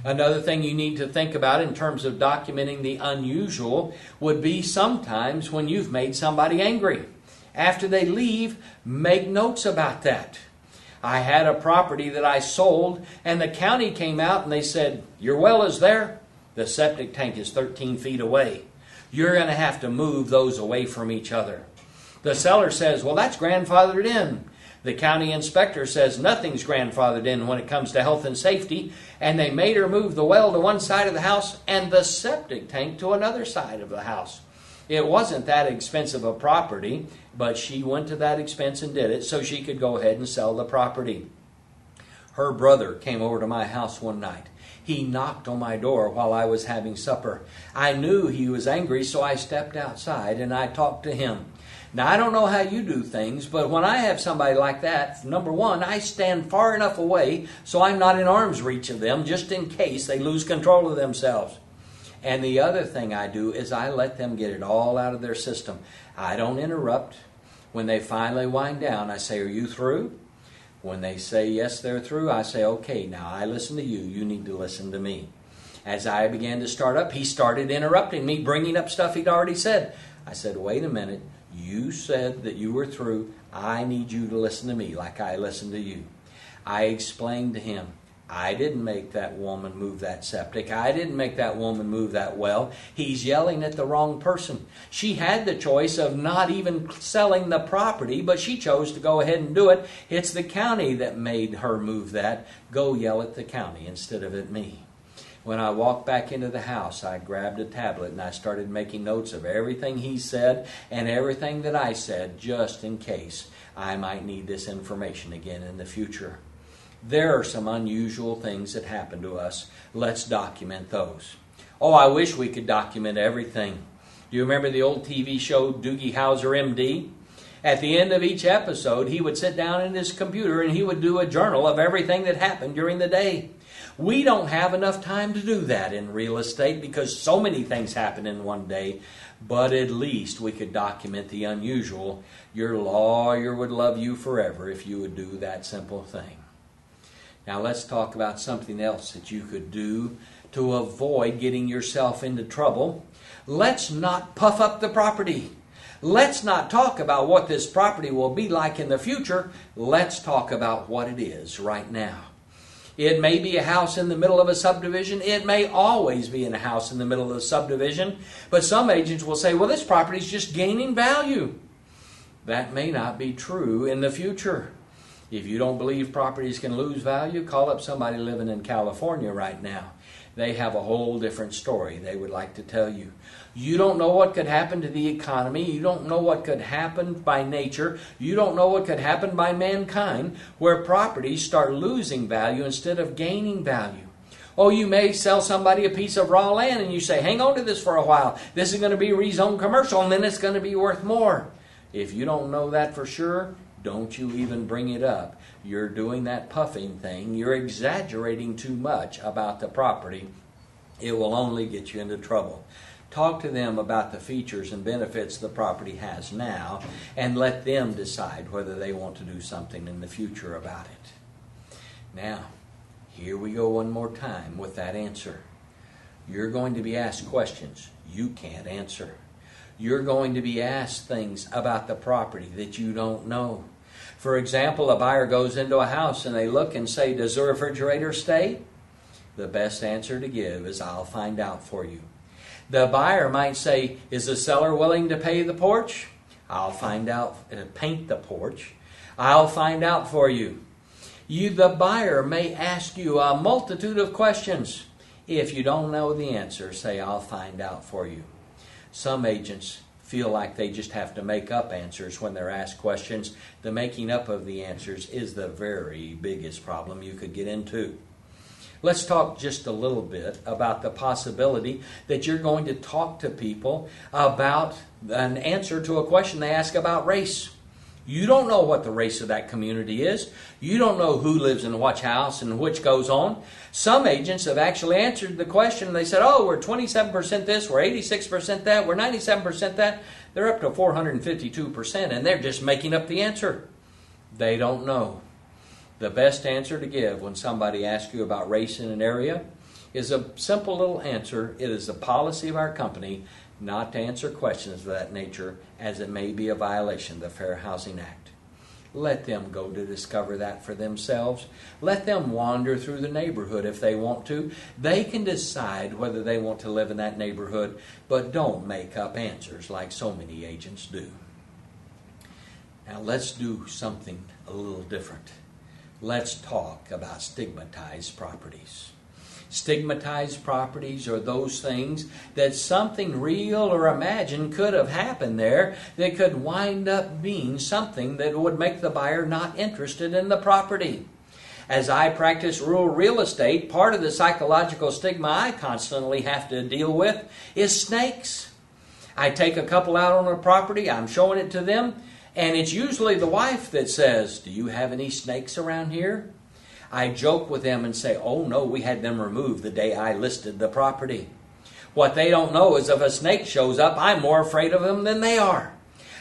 Another thing you need to think about in terms of documenting the unusual would be sometimes when you've made somebody angry. After they leave, make notes about that. I had a property that I sold, and the county came out and they said, "Your well is there. The septic tank is 13 feet away. You're going to have to move those away from each other." The seller says, "Well, that's grandfathered in." The county inspector says nothing's grandfathered in when it comes to health and safety, and they made her move the well to one side of the house and the septic tank to another side of the house. It wasn't that expensive a property, but she went to that expense and did it so she could go ahead and sell the property. Her brother came over to my house one night. He knocked on my door while I was having supper. I knew he was angry, so I stepped outside and I talked to him. Now, I don't know how you do things, but when I have somebody like that, number one, I stand far enough away so I'm not in arm's reach of them just in case they lose control of themselves. And the other thing I do is I let them get it all out of their system. I don't interrupt. When they finally wind down, I say, "Are you through?" When they say yes, they're through, I say, "Okay, now I listen to you. You need to listen to me." As I began to start up, he started interrupting me, bringing up stuff he'd already said. I said, "Wait a minute. You said that you were through. I need you to listen to me like I listened to you." I explained to him, I didn't make that woman move that septic. I didn't make that woman move that well. He's yelling at the wrong person. She had the choice of not even selling the property, but she chose to go ahead and do it. It's the county that made her move that. Go yell at the county instead of at me. When I walked back into the house, I grabbed a tablet and I started making notes of everything he said and everything that I said, just in case I might need this information again in the future. There are some unusual things that happen to us. Let's document those. Oh, I wish we could document everything. Do you remember the old TV show Doogie Howser, MD? At the end of each episode, he would sit down in his computer and he would do a journal of everything that happened during the day. We don't have enough time to do that in real estate because so many things happen in one day, but at least we could document the unusual. Your lawyer would love you forever if you would do that simple thing. Now let's talk about something else that you could do to avoid getting yourself into trouble. Let's not puff up the property. Let's not talk about what this property will be like in the future. Let's talk about what it is right now. It may be a house in the middle of a subdivision. It may always be in a house in the middle of a subdivision. But some agents will say, well, this property is just gaining value. That may not be true in the future. If you don't believe properties can lose value, call up somebody living in California right now. They have a whole different story they would like to tell you. You don't know what could happen to the economy. You don't know what could happen by nature. You don't know what could happen by mankind where properties start losing value instead of gaining value. Oh, you may sell somebody a piece of raw land and you say, hang on to this for a while. This is going to be rezoned commercial and then it's going to be worth more. If you don't know that for sure, don't you even bring it up. You're doing that puffing thing. You're exaggerating too much about the property. It will only get you into trouble. Talk to them about the features and benefits the property has now and let them decide whether they want to do something in the future about it. Now, here we go one more time with that answer. You're going to be asked questions you can't answer. You're going to be asked things about the property that you don't know. For example, a buyer goes into a house and they look and say, does the refrigerator stay? The best answer to give is, I'll find out for you. The buyer might say, is the seller willing to pay the porch? I'll find out, paint the porch. I'll find out for you. The buyer may ask you a multitude of questions. If you don't know the answer, say, I'll find out for you. Some agents feel like they just have to make up answers when they're asked questions. The making up of the answers is the very biggest problem you could get into. Let's talk just a little bit about the possibility that you're going to talk to people about an answer to a question they ask about race. You don't know what the race of that community is. You don't know who lives in which house and which goes on. Some agents have actually answered the question. They said, oh, we're 27% this, we're 86% that, we're 97% that. They're up to 452%, and they're just making up the answer. They don't know. The best answer to give when somebody asks you about race in an area is a simple little answer. It is the policy of our company not to answer questions of that nature, as it may be a violation of the Fair Housing Act. Let them go to discover that for themselves. Let them wander through the neighborhood if they want to. They can decide whether they want to live in that neighborhood, but don't make up answers like so many agents do. Now let's do something a little different. Let's talk about stigmatized properties. Stigmatized properties are those things that something real or imagined could have happened there that could wind up being something that would make the buyer not interested in the property. As I practice rural real estate, part of the psychological stigma I constantly have to deal with is snakes. I take a couple out on a property, I'm showing it to them, and it's usually the wife that says, "Do you have any snakes around here?" I joke with them and say, "Oh no, we had them removed the day I listed the property." What they don't know is if a snake shows up, I'm more afraid of them than they are.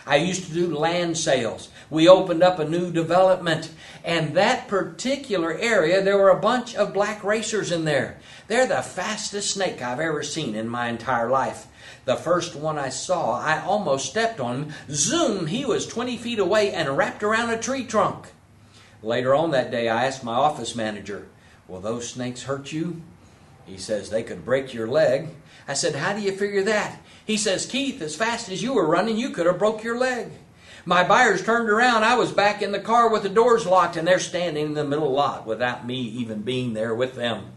I used to do land sales. We opened up a new development, and that particular area, there were a bunch of black racers in there. They're the fastest snake I've ever seen in my entire life. The first one I saw, I almost stepped on him. Zoom! He was 20 feet away and wrapped around a tree trunk. Later on that day, I asked my office manager, "Will those snakes hurt you?" He says, "They could break your leg." I said, "How do you figure that?" He says, "Keith, as fast as you were running, you could have broke your leg." My buyers turned around. I was back in the car with the doors locked, and they're standing in the middle lot without me even being there with them.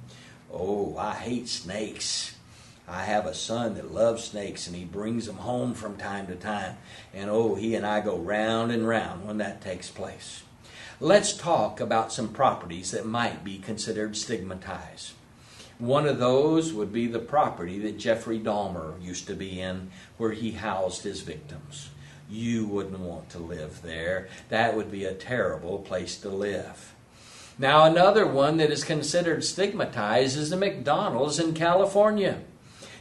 Oh, I hate snakes. I have a son that loves snakes, and he brings them home from time to time. And oh, he and I go round and round when that takes place. Let's talk about some properties that might be considered stigmatized. One of those would be the property that Jeffrey Dahmer used to be in, where he housed his victims. You wouldn't want to live there. That would be a terrible place to live. Now, another one that is considered stigmatized is the McDonald's in California.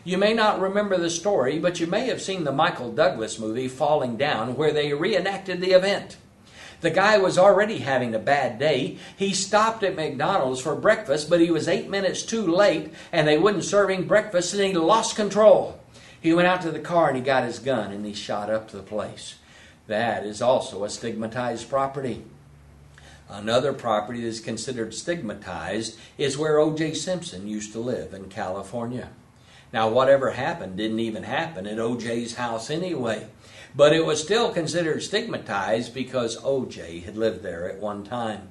You may not remember the story, but you may have seen the Michael Douglas movie Falling Down, where they reenacted the event. The guy was already having a bad day. He stopped at McDonald's for breakfast, but he was 8 minutes too late, and they wouldn't serve him breakfast, and he lost control. He went out to the car, and he got his gun, and he shot up the place. That is also a stigmatized property. Another property that is considered stigmatized is where O.J. Simpson used to live in California. Now, whatever happened didn't even happen at O.J.'s house anyway. But it was still considered stigmatized because O.J. had lived there at one time.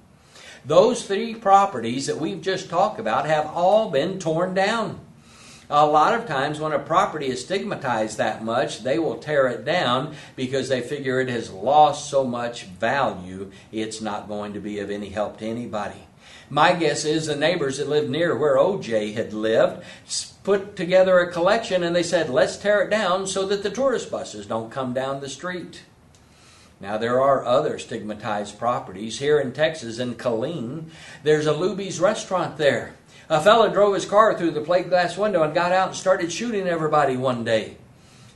Those three properties that we've just talked about have all been torn down. A lot of times when a property is stigmatized that much, they will tear it down because they figure it has lost so much value, it's not going to be of any help to anybody. My guess is the neighbors that lived near where O.J. had lived put together a collection and they said, "Let's tear it down so that the tourist buses don't come down the street." Now, there are other stigmatized properties. Here in Texas, in Killeen, there's a Luby's restaurant there. A fella drove his car through the plate glass window and got out and started shooting everybody one day.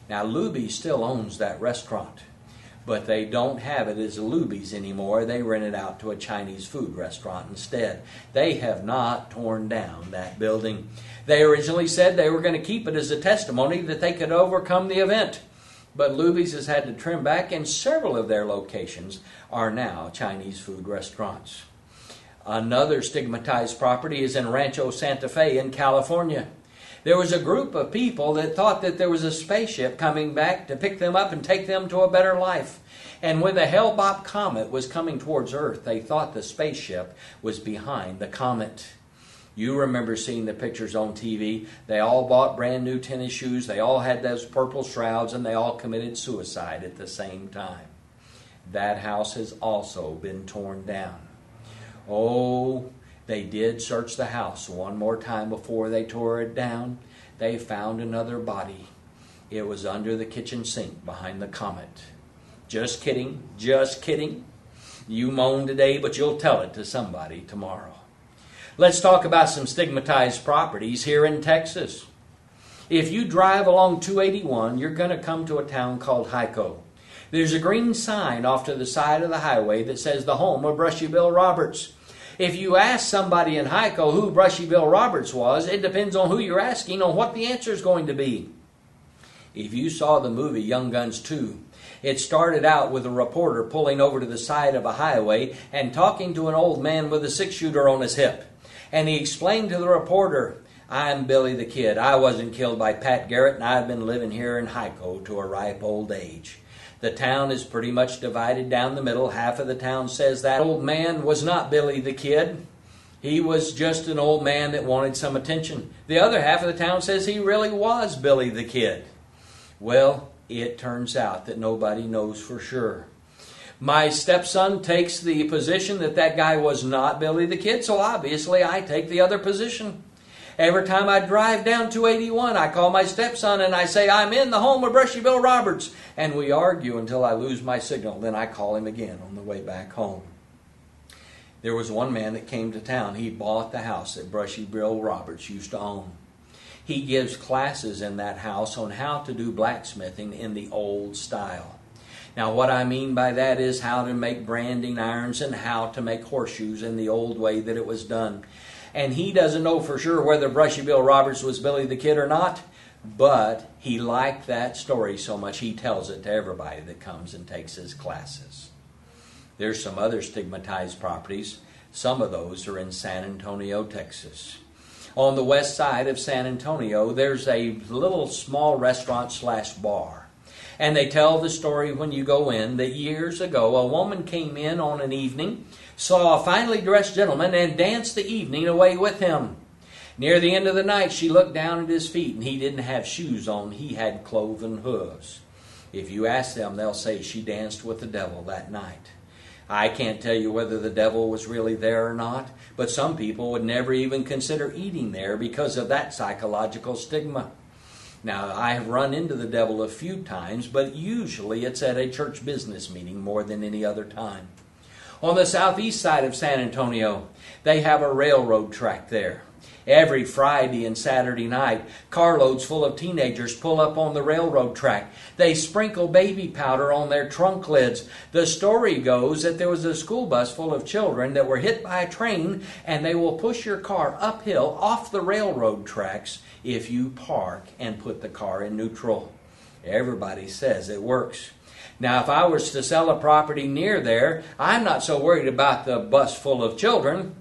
Now, Luby's still owns that restaurant, but they don't have it as a Luby's anymore. They rent it out to a Chinese food restaurant instead. They have not torn down that building. They originally said they were going to keep it as a testimony that they could overcome the event. But Luby's has had to trim back, and several of their locations are now Chinese food restaurants. Another stigmatized property is in Rancho Santa Fe in California. There was a group of people that thought that there was a spaceship coming back to pick them up and take them to a better life. And when the Hale-Bopp comet was coming towards Earth, they thought the spaceship was behind the comet. You remember seeing the pictures on TV. They all bought brand new tennis shoes. They all had those purple shrouds, and they all committed suicide at the same time. That house has also been torn down. Oh, they did search the house one more time before they tore it down. They found another body. It was under the kitchen sink behind the comet. Just kidding, just kidding. You moan today, but you'll tell it to somebody tomorrow. Let's talk about some stigmatized properties here in Texas. If you drive along 281, you're going to come to a town called Hyco. There's a green sign off to the side of the highway that says the home of Brushy Bill Roberts. If you ask somebody in Hyco who Brushy Bill Roberts was, it depends on who you're asking on what the answer is going to be. If you saw the movie Young Guns 2, it started out with a reporter pulling over to the side of a highway and talking to an old man with a 6-shooter on his hip. And he explained to the reporter, "I'm Billy the Kid. I wasn't killed by Pat Garrett, and I've been living here in Hyco to a ripe old age. The town is pretty much divided down the middle. Half of the town says that old man was not Billy the Kid. He was just an old man that wanted some attention. The other half of the town says he really was Billy the Kid." Well, it turns out that nobody knows for sure. My stepson takes the position that that guy was not Billy the Kid, so obviously I take the other position. Every time I drive down 281, I call my stepson and I say, "I'm in the home of Brushy Bill Roberts." And we argue until I lose my signal. Then I call him again on the way back home. There was one man that came to town. He bought the house that Brushy Bill Roberts used to own. He gives classes in that house on how to do blacksmithing in the old style. Now, what I mean by that is how to make branding irons and how to make horseshoes in the old way that it was done. And he doesn't know for sure whether Brushy Bill Roberts was Billy the Kid or not, but he liked that story so much he tells it to everybody that comes and takes his classes. There's some other stigmatized properties. Some of those are in San Antonio, Texas. On the west side of San Antonio, there's a little small restaurant/bar. And they tell the story when you go in that years ago a woman came in on an evening, saw a finely dressed gentleman, and danced the evening away with him. Near the end of the night, she looked down at his feet, and he didn't have shoes on. He had cloven hooves. If you ask them, they'll say she danced with the devil that night. I can't tell you whether the devil was really there or not, but some people would never even consider eating there because of that psychological stigma. Now, I have run into the devil a few times, but usually it's at a church business meeting more than any other time. On the southeast side of San Antonio, they have a railroad track there. Every Friday and Saturday night, carloads full of teenagers pull up on the railroad track. They sprinkle baby powder on their trunk lids. The story goes that there was a school bus full of children that were hit by a train, and they will push your car uphill off the railroad tracks if you park and put the car in neutral. Everybody says it works. Now, if I was to sell a property near there, I'm not so worried about the bus full of children,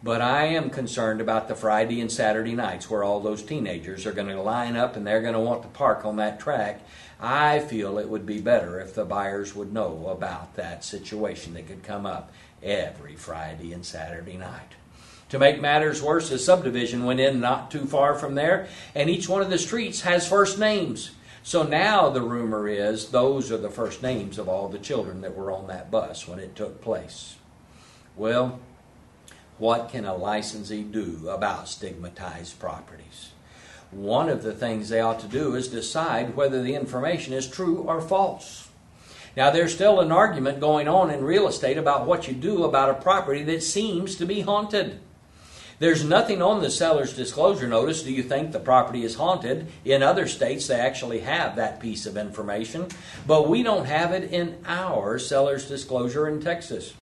but I am concerned about the Friday and Saturday nights where all those teenagers are going to line up and they're going to want to park on that track. I feel it would be better if the buyers would know about that situation that could come up every Friday and Saturday night. To make matters worse, a subdivision went in not too far from there, and each one of the streets has first names. So now the rumor is those are the first names of all the children that were on that bus when it took place. Well, what can a licensee do about stigmatized properties? One of the things they ought to do is decide whether the information is true or false. Now, there's still an argument going on in real estate about what you do about a property that seems to be haunted. There's nothing on the seller's disclosure notice. Do you think the property is haunted? In other states, they actually have that piece of information, but we don't have it in our seller's disclosure in Texas.